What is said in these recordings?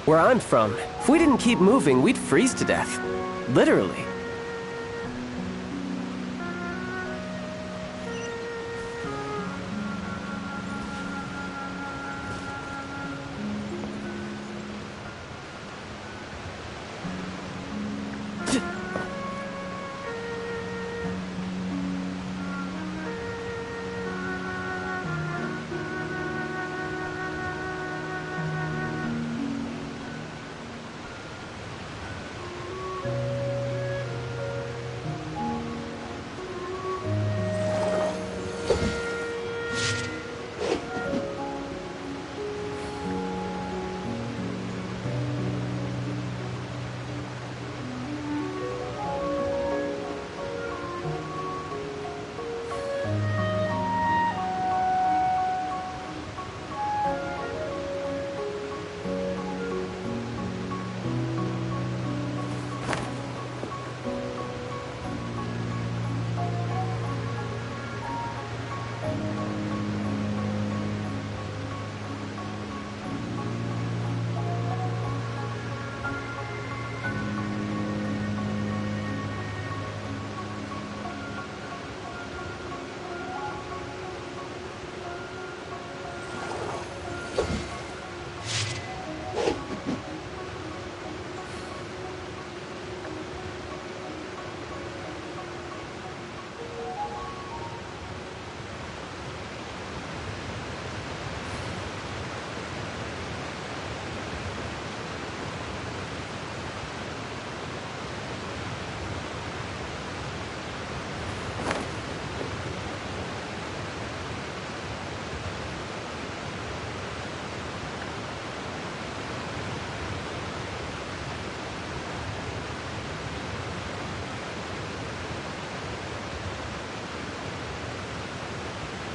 Where I'm from, if we didn't keep moving, we'd freeze to death. Literally.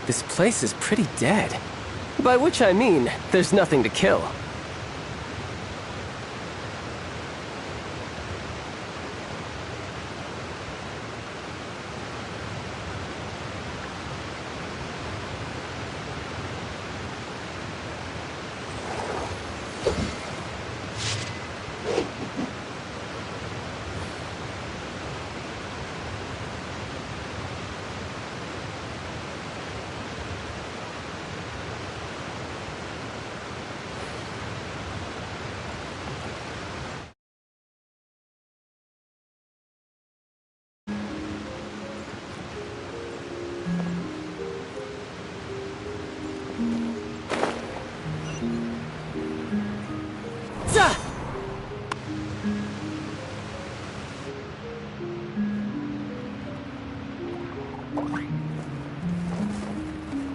This place is pretty dead. By which I mean, there's nothing to kill.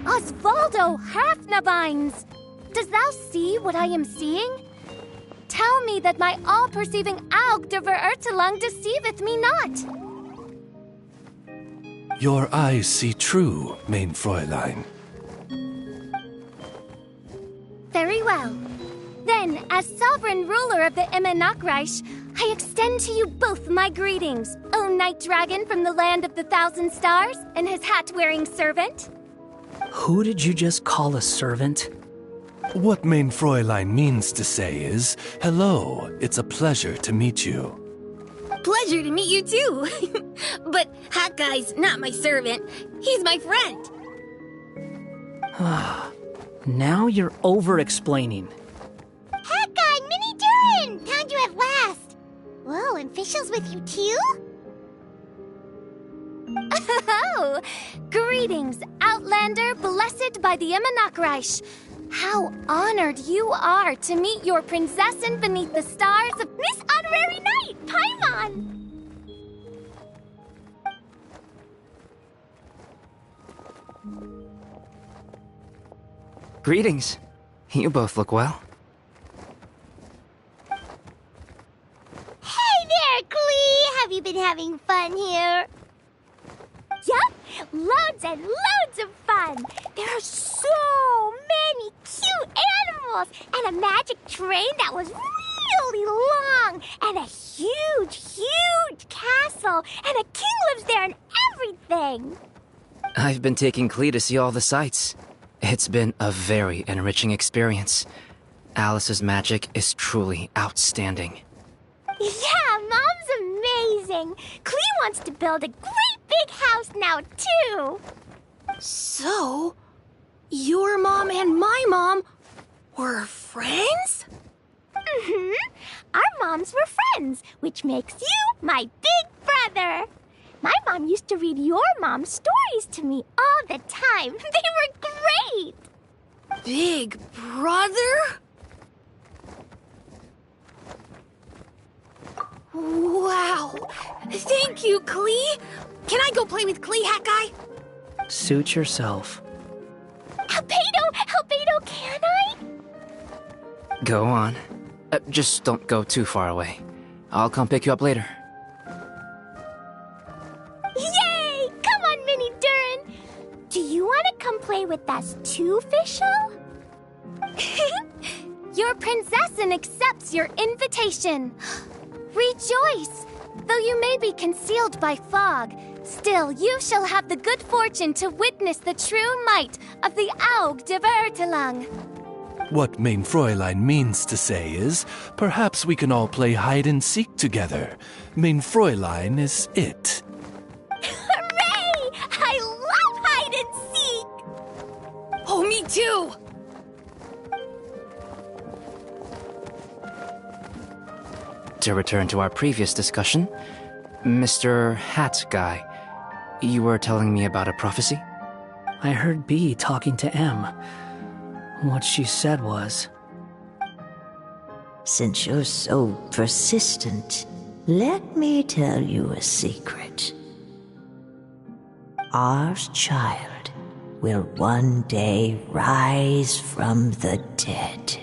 Osvaldo Hafnabines! Does thou see what I am seeing? Tell me that my all-perceiving Aug de Verurtelang deceiveth me not! Your eyes see true, mein Fräulein. Very well. Then, as sovereign ruler of the Immernachtreich, I extend to you both my greetings, O Night Dragon from the land of the Thousand Stars and his hat-wearing servant. Who did you just call a servant? What mein Fräulein means to say is, hello, it's a pleasure to meet you. Pleasure to meet you too. But Hat Guy's not my servant. He's my friend. Now you're over-explaining. Hat Guy, Mini Durin! Found you at last! Whoa, and Fischl's with you too? Oh! Greetings, Outlander blessed by the Immernachtreich. How honored you are to meet your prinzessin beneath the stars of Miss Honorary Knight, Paimon! Greetings. You both look well. Hey there, Klee! Have you been having fun here? Yup, loads and loads of fun. There are so many cute animals and a magic train that was really long and a huge, huge castle and a king lives there and everything. I've been taking Klee to see all the sights. It's been a very enriching experience. Alice's magic is truly outstanding. Yeah, Mom's amazing. Klee wants to build a great big house now, too. So, your mom and my mom were friends? Mm-hmm. Our moms were friends, which makes you my big brother. My mom used to read your mom's stories to me all the time. They were great. Big brother? Wow. Thank you, Klee. Can I go play with Klee, Hat Guy? Suit yourself. Albedo, can I? Go on. Just don't go too far away. I'll come pick you up later. Yay! Come on, Mini Durin. Do you want to come play with us too, Fischl? Your princessin accepts your invitation. Rejoice! Though you may be concealed by fog, still you shall have the good fortune to witness the true might of the Aug de Vertelang. What Mein Fräulein means to say is, perhaps we can all play hide and seek together. Mein Fräulein is it. Hooray! I love hide and seek! Oh, me too! To return to our previous discussion, Mr. Hat Guy, you were telling me about a prophecy? I heard B talking to M. What she said was, Since you're so persistent, let me tell you a secret. Our child will one day rise from the dead.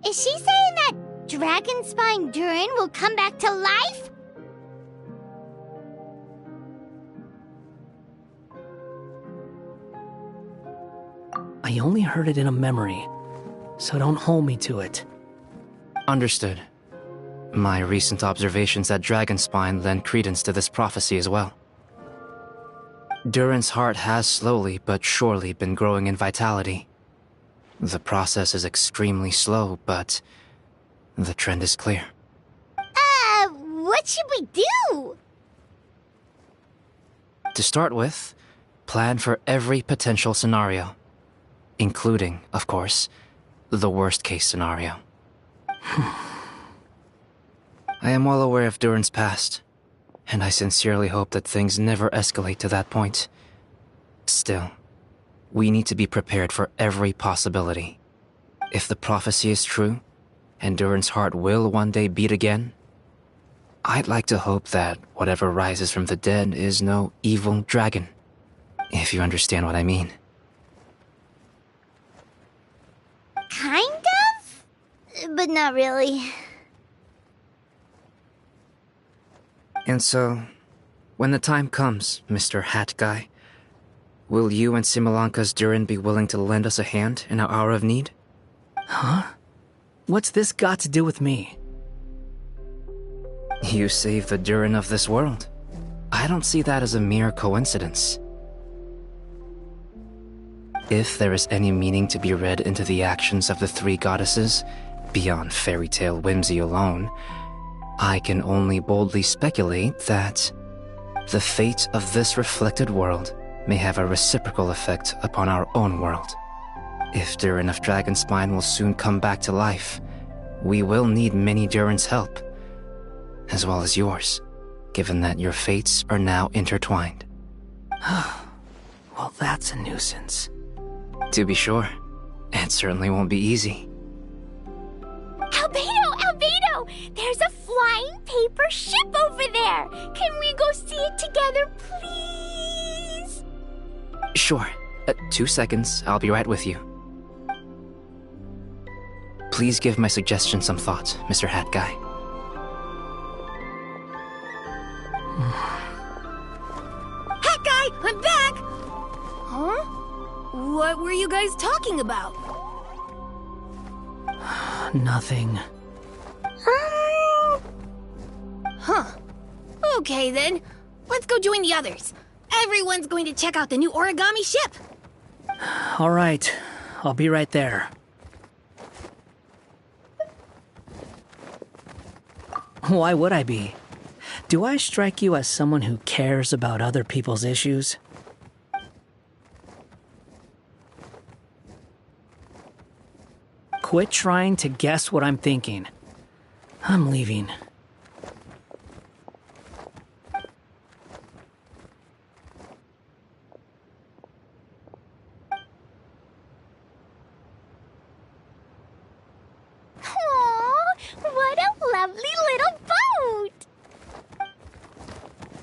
Is she saying that Dragonspine Durin will come back to life? I only heard it in a memory, so don't hold me to it. Understood. My recent observations at Dragonspine lend credence to this prophecy as well. Durin's heart has slowly but surely been growing in vitality. The process is extremely slow, but the trend is clear. What should we do? To start with, plan for every potential scenario, including, of course, the worst-case scenario. I am well aware of Durin's past, and I sincerely hope that things never escalate to that point. Still, we need to be prepared for every possibility. If the prophecy is true, and Durin's heart will one day beat again, I'd like to hope that whatever rises from the dead is no evil dragon, if you understand what I mean. Kind of? But not really. And so, when the time comes, Mr. Hat Guy, will you and Simolanka's Durin be willing to lend us a hand in our hour of need? Huh? What's this got to do with me? You saved the Durin of this world. I don't see that as a mere coincidence. If there is any meaning to be read into the actions of the three goddesses, beyond fairy tale whimsy alone, I can only boldly speculate that the fate of this reflected world may have a reciprocal effect upon our own world. If Durin of Dragonspine will soon come back to life, we will need many Durin's help, as well as yours, given that your fates are now intertwined. Well, that's a nuisance. To be sure, it certainly won't be easy. Albedo! There's a flying paper ship over there! Can we go see it together, please? Sure, 2 seconds, I'll be right with you. Please give my suggestion some thought, Mr. Hat Guy. Hat Guy, I'm back! Huh? What were you guys talking about? Nothing. Huh. Okay then. Let's go join the others. Everyone's going to check out the new origami ship. All right, I'll be right there. Why would I be? Do I strike you as someone who cares about other people's issues? Quit trying to guess what I'm thinking. I'm leaving. What a lovely little boat!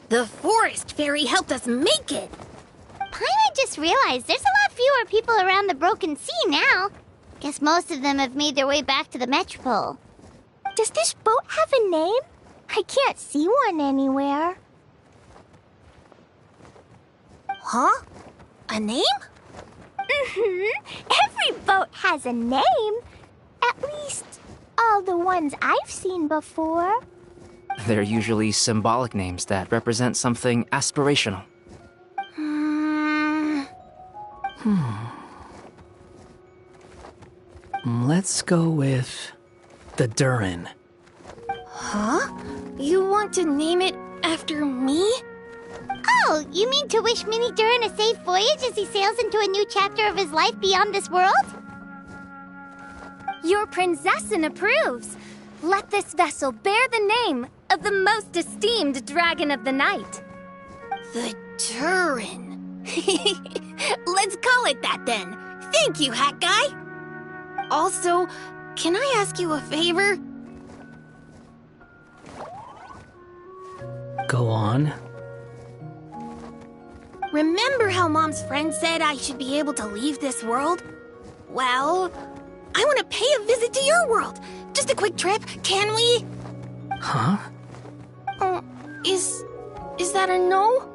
The forest fairy helped us make it. Paimon just realized there's a lot fewer people around the broken sea now. Guess most of them have made their way back to the metropole. Does this boat have a name? I can't see one anywhere. Huh? A name? Every boat has a name. At least, all the ones I've seen before. They're usually symbolic names that represent something aspirational. Let's go with the Durin. Huh? You want to name it after me? Oh, you mean to wish Mini Durin a safe voyage as he sails into a new chapter of his life beyond this world? Your princessin approves. Let this vessel bear the name of the most esteemed dragon of the night. The Turin. Let's call it that then. Thank you, Hat Guy. Also, can I ask you a favor? Go on. Remember how Mom's friend said I should be able to leave this world? Well, I want to pay a visit to your world. Just a quick trip, can we? Huh? Is that a no?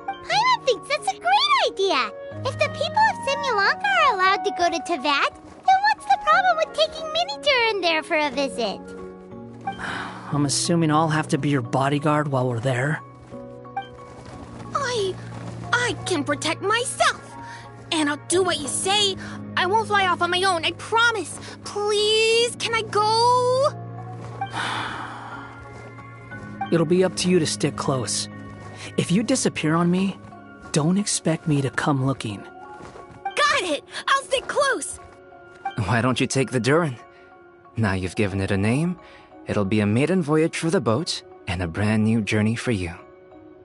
Paimon thinks that's a great idea. If the people of Simulanka are allowed to go to Teyvat, then what's the problem with taking Mini Durin there for a visit? I'm assuming I'll have to be your bodyguard while we're there. I can protect myself. And I'll do what you say. I won't fly off on my own, I promise. Please, can I go? It'll be up to you to stick close. If you disappear on me, don't expect me to come looking. Got it! I'll stick close! Why don't you take the Durin? Now you've given it a name, it'll be a maiden voyage for the boat and a brand new journey for you.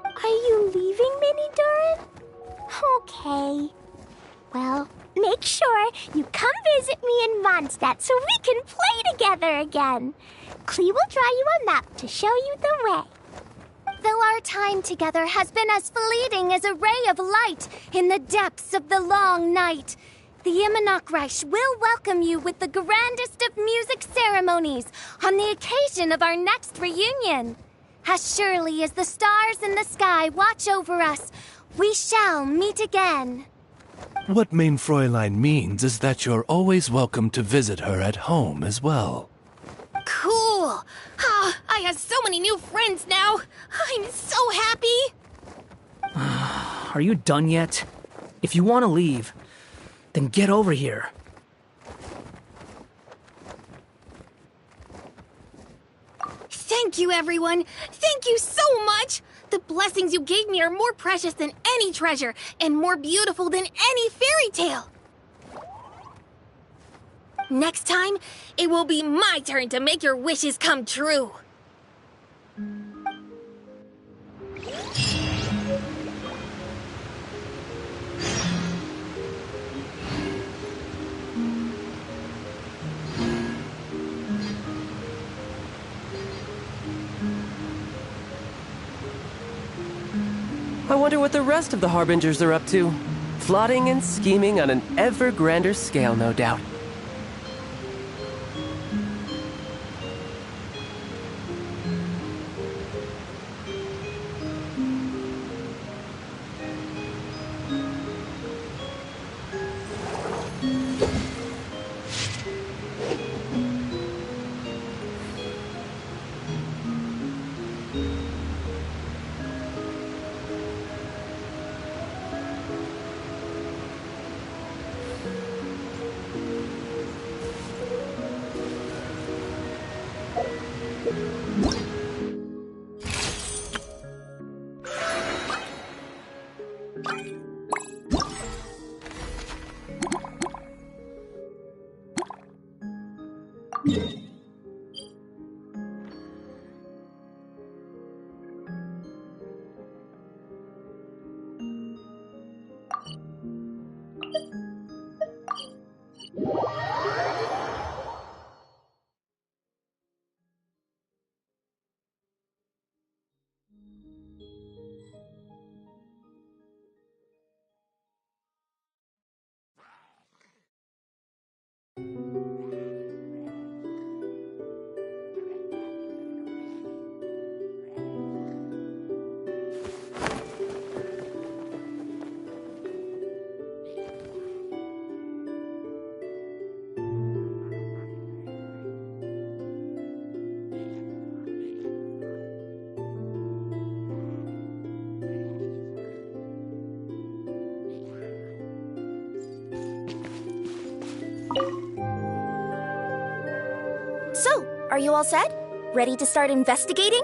Are you leaving, Mini Durin? Okay. Well, make sure you come visit me in Mondstadt so we can play together again. Klee will draw you a map to show you the way. Though our time together has been as fleeting as a ray of light in the depths of the long night, the Immonok will welcome you with the grandest of music ceremonies on the occasion of our next reunion. As surely as the stars in the sky watch over us, we shall meet again. What Mein Fräulein means is that you're always welcome to visit her at home as well. Cool! Ah, I have so many new friends now! I'm so happy! Are you done yet? If you want to leave, then get over here. Thank you, everyone! Thank you so much! The blessings you gave me are more precious than any treasure, and more beautiful than any fairy tale! Next time, it will be my turn to make your wishes come true! I wonder what the rest of the Harbingers are up to. Plotting and scheming on an ever grander scale, no doubt. So, are you all set? Ready to start investigating?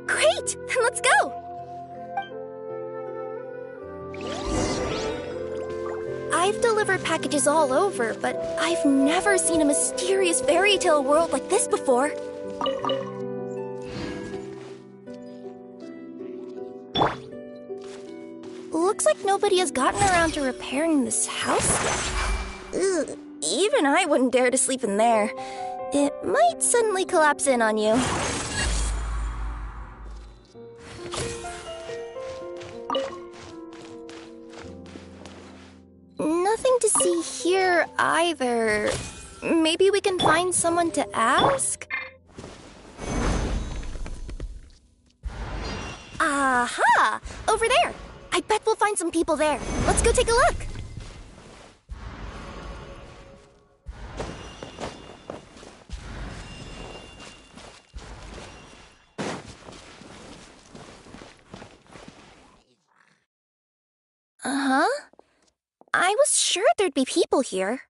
Great! Then let's go! I've delivered packages all over, but I've never seen a mysterious fairy tale world like this before. Looks like nobody has gotten around to repairing this house yet. Ugh, even I wouldn't dare to sleep in there. It might suddenly collapse in on you. Nothing to see here either. Maybe we can find someone to ask? Aha! Over there! I bet we'll find some people there. Let's go take a look. Uh-huh. I was sure there'd be people here.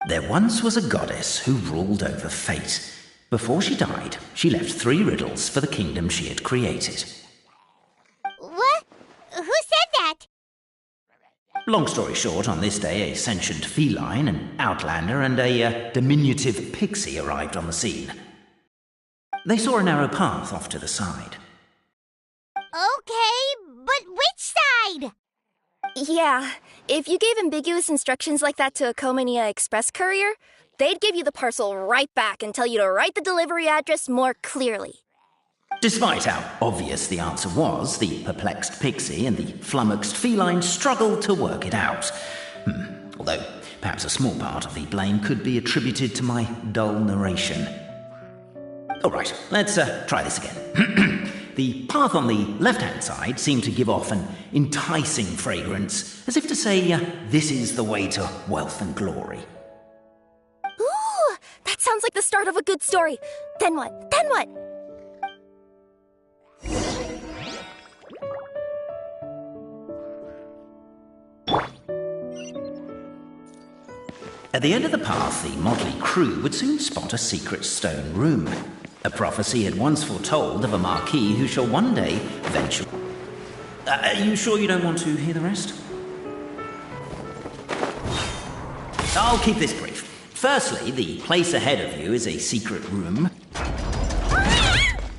There once was a goddess who ruled over fate. Before she died, she left 3 riddles for the kingdom she had created. What? Who said that? Long story short, on this day, a sentient feline, an outlander, and a diminutive pixie arrived on the scene. They saw a narrow path off to the side. Okay, but which side? Yeah, if you gave ambiguous instructions like that to a Comania Express courier, they'd give you the parcel right back and tell you to write the delivery address more clearly. Despite how obvious the answer was, the perplexed pixie and the flummoxed feline struggled to work it out. Although, perhaps a small part of the blame could be attributed to my dull narration. Alright, let's try this again. The path on the left-hand side seemed to give off an enticing fragrance, as if to say, this is the way to wealth and glory. Ooh, that sounds like the start of a good story. Then what? Then what? At the end of the path, the motley crew would soon spot a secret stone room. A prophecy had once foretold of a marquis who shall one day venture... Are you sure you don't want to hear the rest? I'll keep this brief. Firstly, the place ahead of you is a secret room.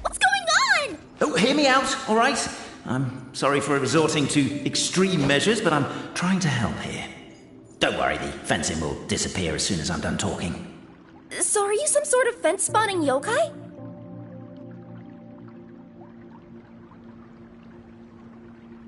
What's going on? Oh, hear me out, all right? I'm sorry for resorting to extreme measures, but I'm trying to help here. Don't worry, the fencing will disappear as soon as I'm done talking. So are you some sort of fence-spawning yokai?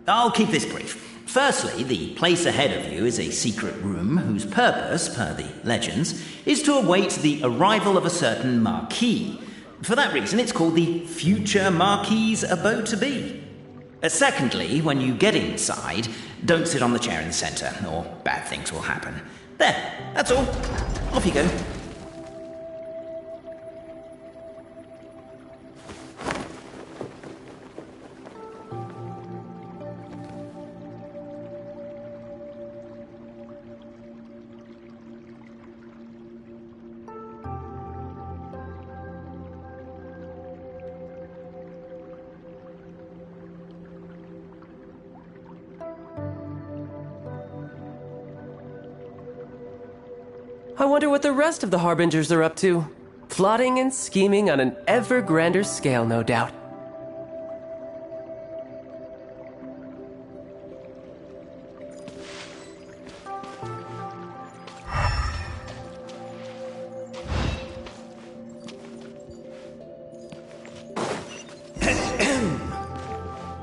I'll keep this brief. Firstly, the place ahead of you is a secret room whose purpose, per the legends, is to await the arrival of a certain Marquis. For that reason, it's called the future Marquis's abode to be. Secondly, when you get inside, don't sit on the chair in the centre, or bad things will happen. There, that's all. Off you go. I wonder what the rest of the Harbingers are up to. Plotting and scheming on an ever grander scale, no doubt.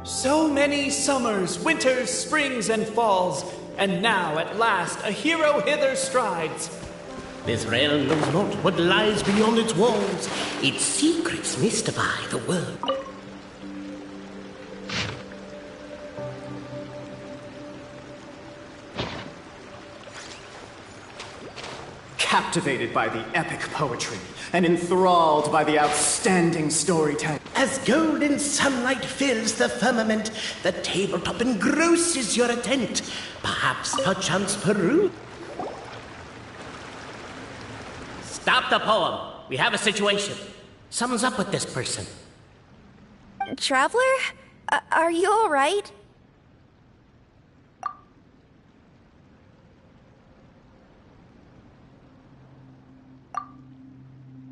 So many summers, winters, springs, and falls, and now at last a hero hither strides. This realm knows not what lies beyond its walls. Its secrets mystify the world. Captivated by the epic poetry and enthralled by the outstanding storytelling. As golden sunlight fills the firmament, the tabletop engrosses your attent. Perhaps perchance peruse. Stop the poem. We have a situation. Something's up with this person. Traveler? Are you alright? Come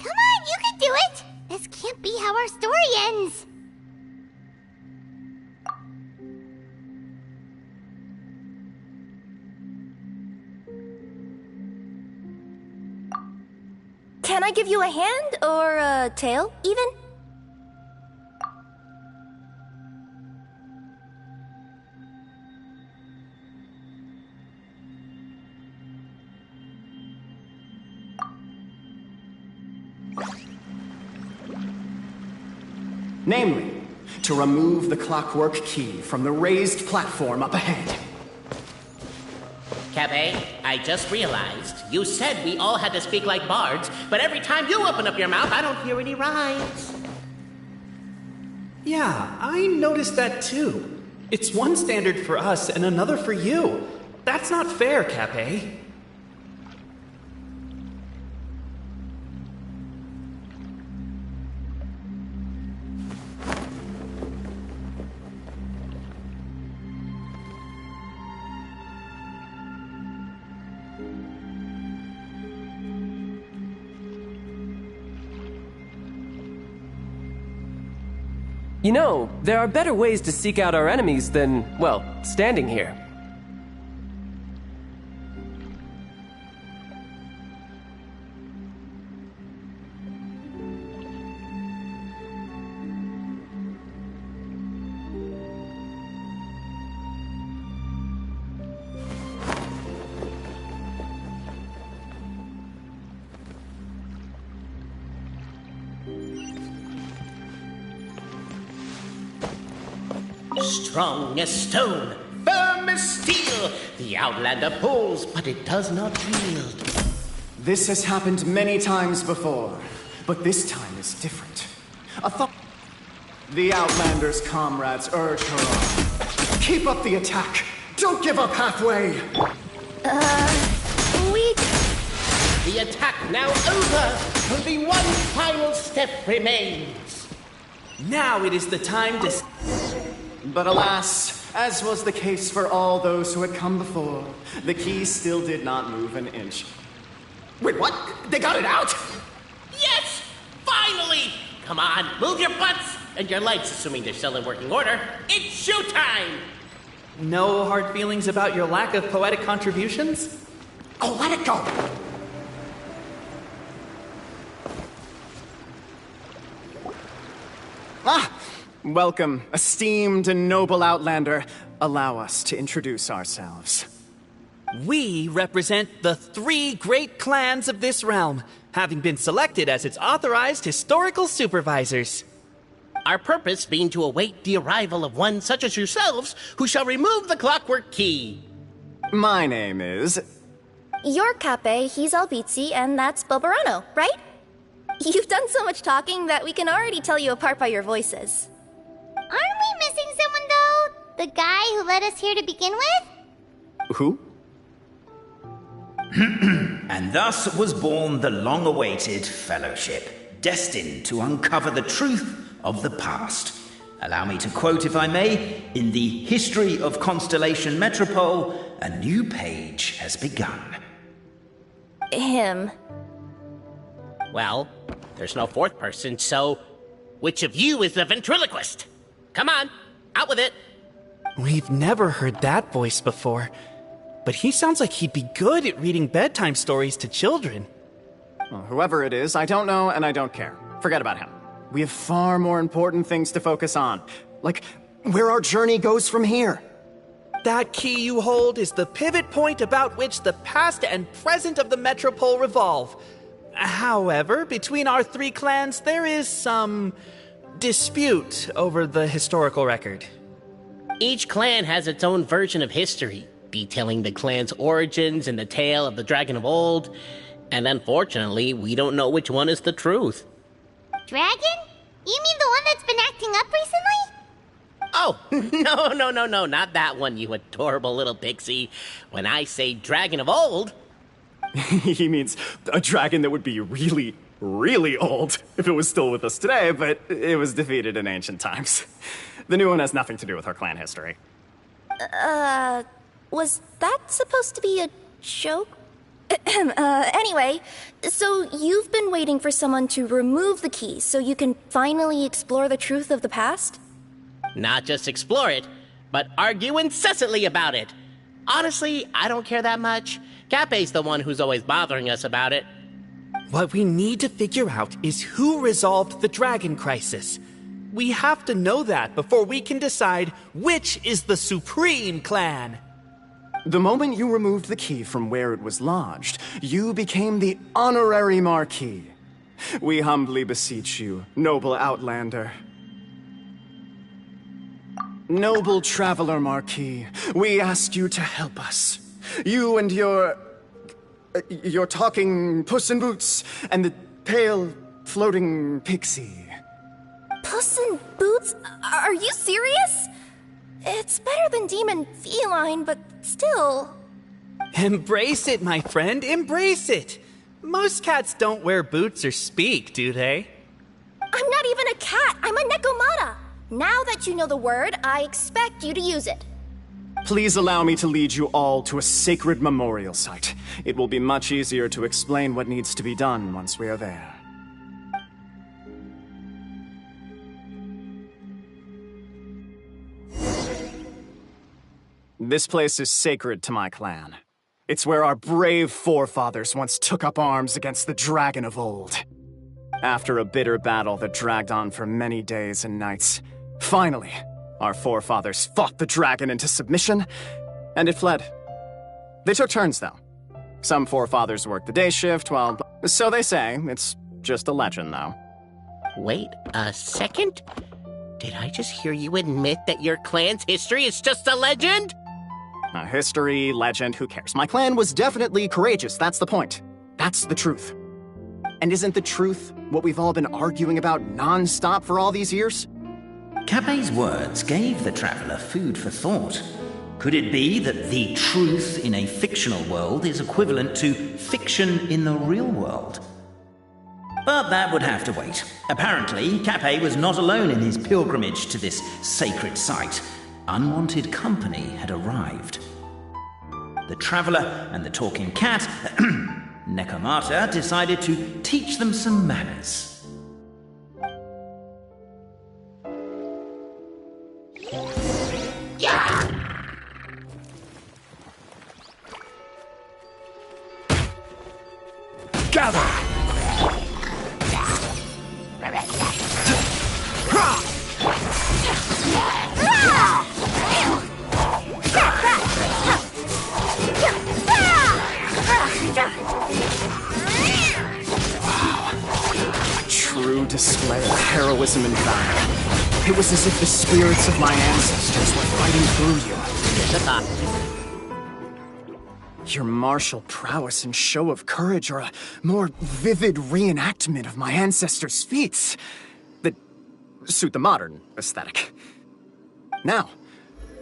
on, you can do it! This can't be how our story ends! Can I give you a hand, or a tail, even? Namely, to remove the clockwork key from the raised platform up ahead. Cabe, I just realized you said we all had to speak like bards, but every time you open up your mouth, I don't hear any rhymes. Yeah, I noticed that too. It's one standard for us and another for you. That's not fair, Cape. You know, there are better ways to seek out our enemies than, well, standing here. Strong as stone, firm as steel, the Outlander pulls, but it does not yield. This has happened many times before, but this time is different. The Outlander's comrades urge her on. Keep up the attack! Don't give up halfway! The attack now over! Only one final step remains. Now it is the time to... But alas, as was the case for all those who had come before, the key still did not move an inch. Wait, what? They got it out? Yes! Finally! Come on, move your butts! And your lights, assuming they're still in working order. It's showtime! No hard feelings about your lack of poetic contributions? Oh, let it go! Welcome, esteemed and noble Outlander. Allow us to introduce ourselves. We represent the 3 great clans of this realm, having been selected as its authorized historical supervisors. Our purpose being to await the arrival of one such as yourselves who shall remove the clockwork key. My name is... You're Cape, he's Albizzi, and that's Bobarano, right? You've done so much talking that we can already tell you apart by your voices. Aren't we missing someone, though? The guy who led us here to begin with? Who? And thus was born the long-awaited fellowship, destined to uncover the truth of the past. Allow me to quote, if I may, in the history of Constellation Metropole, a new page has begun. Him. Well, there's no 4th person, so which of you is the ventriloquist? Come on, out with it. We've never heard that voice before, but he sounds like he'd be good at reading bedtime stories to children. Well, whoever it is, I don't know and I don't care. Forget about him. We have far more important things to focus on, like where our journey goes from here. That key you hold is the pivot point about which the past and present of the Metropole revolve. However, between our 3 clans, there is some dispute over the historical record. Each clan has its own version of history, detailing the clan's origins and the tale of the dragon of old, and unfortunately, we don't know which one is the truth. Dragon? You mean the one that's been acting up recently? Oh, no, not that one, you adorable little pixie. When I say dragon of old... He means a dragon that would be really, really old if it was still with us today, but it was defeated in ancient times. The new one has nothing to do with our clan history. Was that supposed to be a joke? Anyway, so you've been waiting for someone to remove the key so you can finally explore the truth of the past? Not just explore it, but argue incessantly about it. Honestly, I don't care that much. Cape's the one who's always bothering us about it. What we need to figure out is who resolved the dragon crisis. We have to know that before we can decide which is the supreme clan. The moment you removed the key from where it was lodged, you became the honorary Marquis. We humbly beseech you, noble Outlander. Noble Traveler Marquis, we ask you to help us. You and your talking Puss in Boots and the pale floating pixie. Puss in Boots? Are you serious? It's better than demon feline, but still. Embrace it, my friend, embrace it. Most cats don't wear boots or speak, do they? I'm not even a cat, I'm a Nekomata. Now that you know the word, I expect you to use it. Please allow me to lead you all to a sacred memorial site. It will be much easier to explain what needs to be done once we are there. This place is sacred to my clan. It's where our brave forefathers once took up arms against the dragon of old. After a bitter battle that dragged on for many days and nights, finally, our forefathers fought the dragon into submission, and it fled. They took turns, though. Some forefathers worked the day shift, while... So they say. It's just a legend, though. Wait a second? Did I just hear you admit that your clan's history is just a legend? History, legend, who cares? My clan was definitely courageous, that's the point. That's the truth. And isn't the truth what we've all been arguing about non-stop for all these years? Cape's words gave the traveler food for thought. Could it be that the truth in a fictional world is equivalent to fiction in the real world? But that would have to wait. Apparently, Cape was not alone in his pilgrimage to this sacred site. Unwanted company had arrived. The traveler and the talking cat, Nekomata, decided to teach them some manners. Gather! display of heroism and valor. It was as if the spirits of my ancestors were fighting through you. Your martial prowess and show of courage are a more vivid reenactment of my ancestors' feats that suit the modern aesthetic. Now,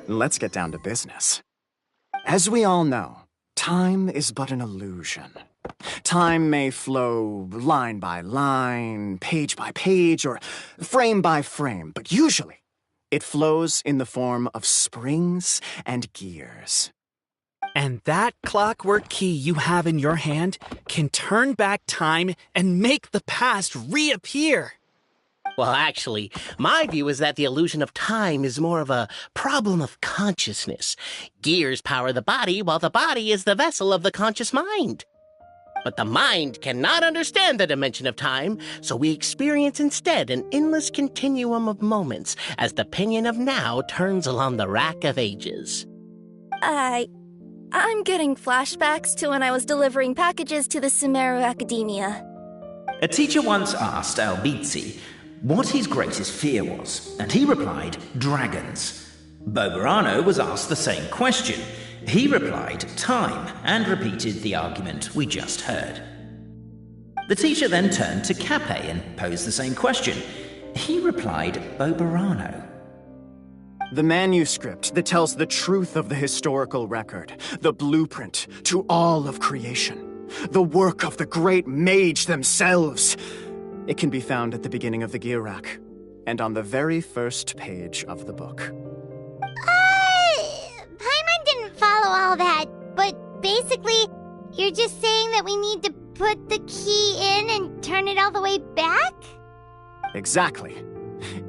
let's get down to business. As we all know, time is but an illusion. Time may flow line by line, page by page, or frame by frame, but usually it flows in the form of springs and gears. And that clockwork key you have in your hand can turn back time and make the past reappear. Well, actually, my view is that the illusion of time is more of a problem of consciousness. Gears power the body, while the body is the vessel of the conscious mind. But the mind cannot understand the dimension of time, so we experience instead an endless continuum of moments as the pinion of now turns along the rack of ages. I'm getting flashbacks to when I was delivering packages to the Sumeru Academia. A teacher once asked Albizzi what his greatest fear was, and he replied, dragons. Boberano was asked the same question. He replied, time, and repeated the argument we just heard. The teacher then turned to Cape and posed the same question. He replied, Boberano. The manuscript that tells the truth of the historical record, the blueprint to all of creation, the work of the great mage themselves. It can be found at the beginning of the gear rack, and on the very first page of the book. Paimon didn't follow all that, but basically, you're just saying that we need to put the key in and turn it all the way back? Exactly.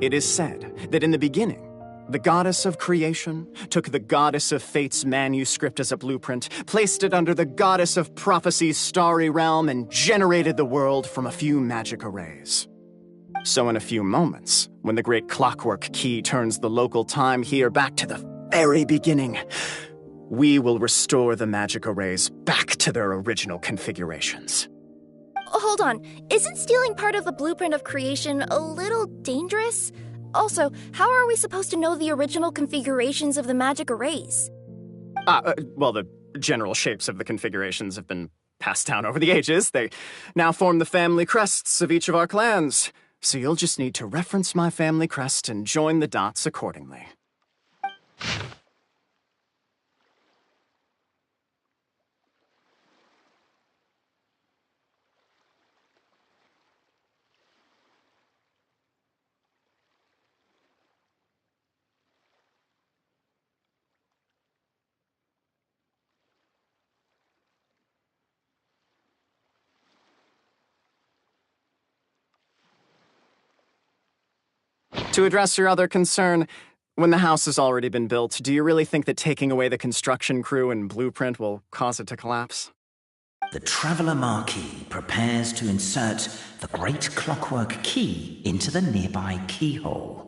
It is said that in the beginning, the goddess of creation took the goddess of fate's manuscript as a blueprint, placed it under the goddess of prophecy's starry realm, and generated the world from a few magic arrays. So in a few moments, when the great clockwork key turns the local time here back to the very beginning, we will restore the magic arrays back to their original configurations. Hold on, isn't stealing part of the blueprint of creation a little dangerous? Also, how are we supposed to know the original configurations of the magic arrays? Well, the general shapes of the configurations have been passed down over the ages. They now form the family crests of each of our clans. So you'll just need to reference my family crest and join the dots accordingly. To address your other concern, when the house has already been built, do you really think that taking away the construction crew and blueprint will cause it to collapse? The Traveller Marquis prepares to insert the great clockwork key into the nearby keyhole.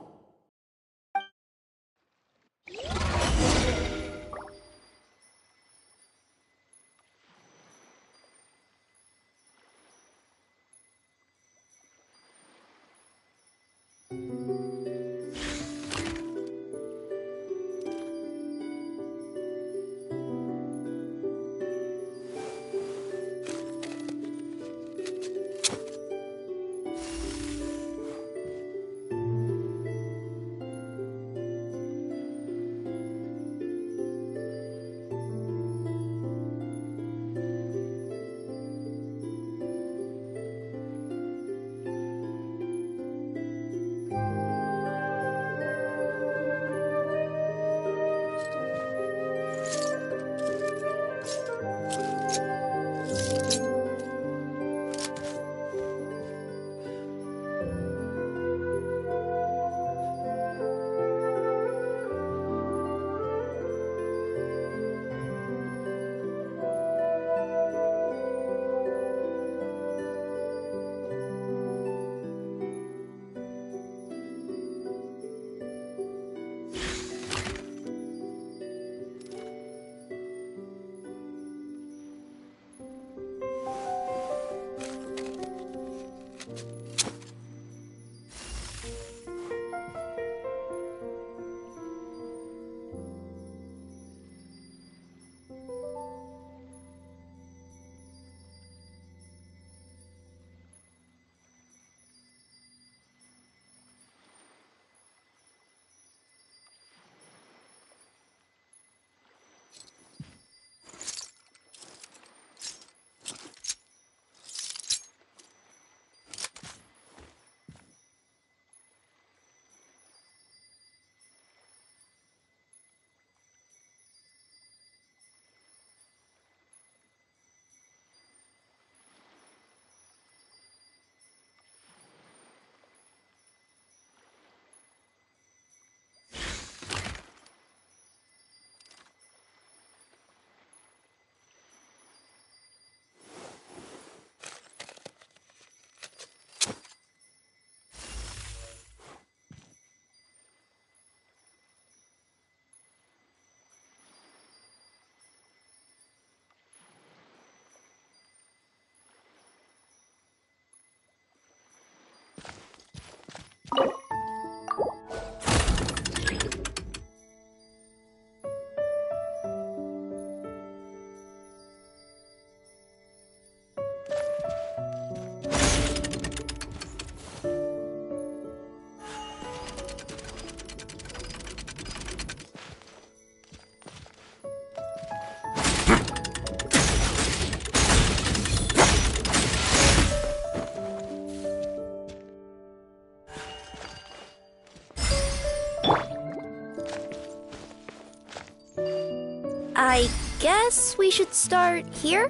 I guess we should start here?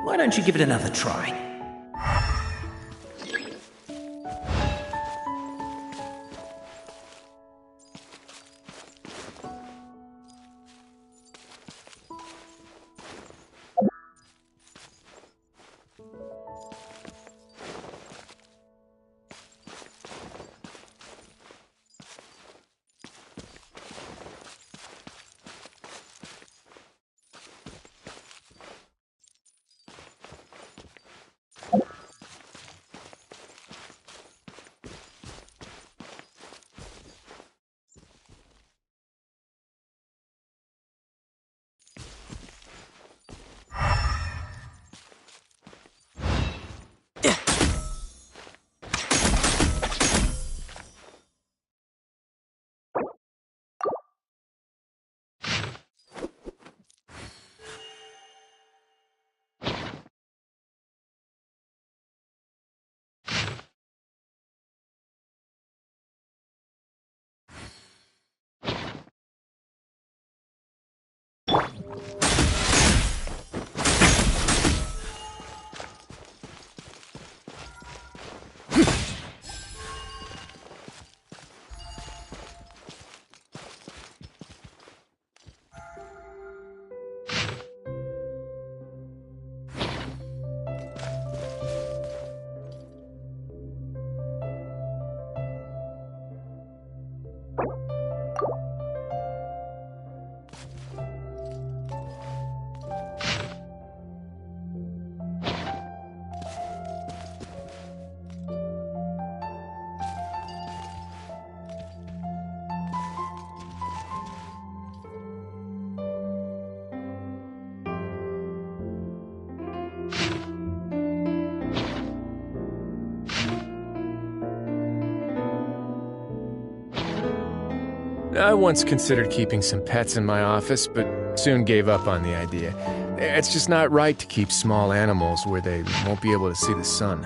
Why don't you give it another try? I once considered keeping some pets in my office, but soon gave up on the idea. It's just not right to keep small animals where they won't be able to see the sun.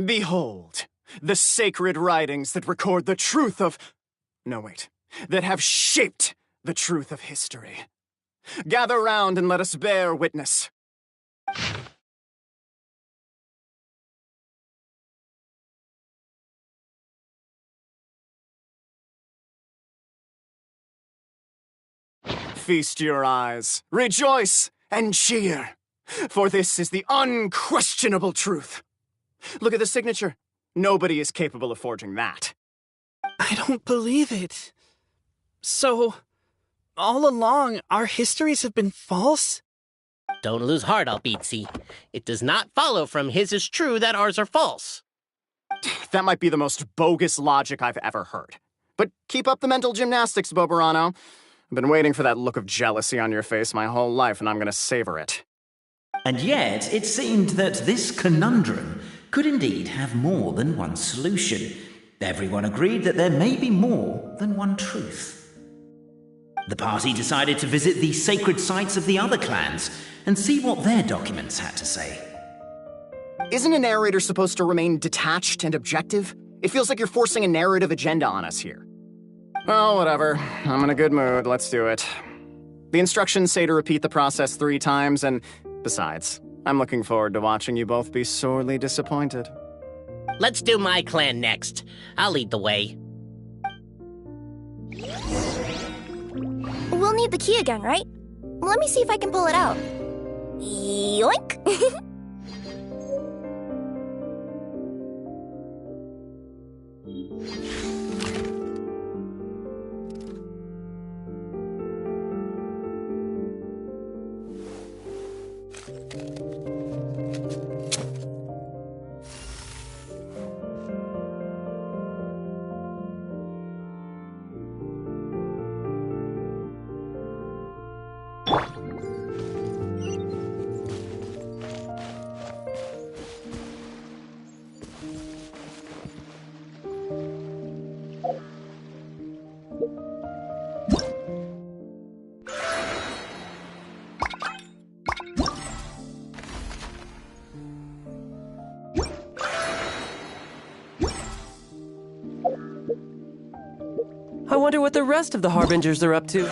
Behold, the sacred writings that record the truth of... No, wait. That have shaped the truth of history. Gather round and let us bear witness. Feast your eyes, rejoice, and cheer, for this is the unquestionable truth. Look at the signature. Nobody is capable of forging that. I don't believe it. So, all along, our histories have been false? Don't lose heart, Albizzi. It does not follow from his is true that ours are false. That might be the most bogus logic I've ever heard. But keep up the mental gymnastics, Boberano. I've been waiting for that look of jealousy on your face my whole life, and I'm gonna savor it. And yet, it seemed that this conundrum could indeed have more than one solution. Everyone agreed that there may be more than one truth. The party decided to visit the sacred sites of the other clans and see what their documents had to say. Isn't a narrator supposed to remain detached and objective? It feels like you're forcing a narrative agenda on us here. Well, whatever. I'm in a good mood. Let's do it. The instructions say to repeat the process 3 times, and besides, I'm looking forward to watching you both be sorely disappointed. Let's do my clan next. I'll lead the way. We'll need the key again, right? Let me see if I can pull it out. Yoink! I wonder what the rest of the Harbingers are up to.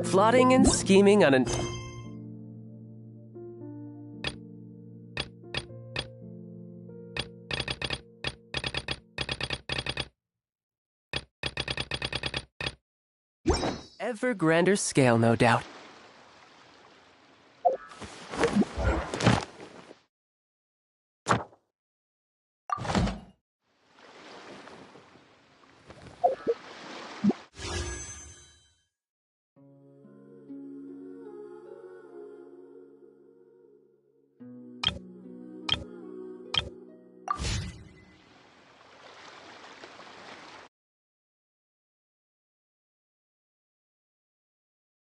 Plotting and scheming on an... ever grander scale, no doubt.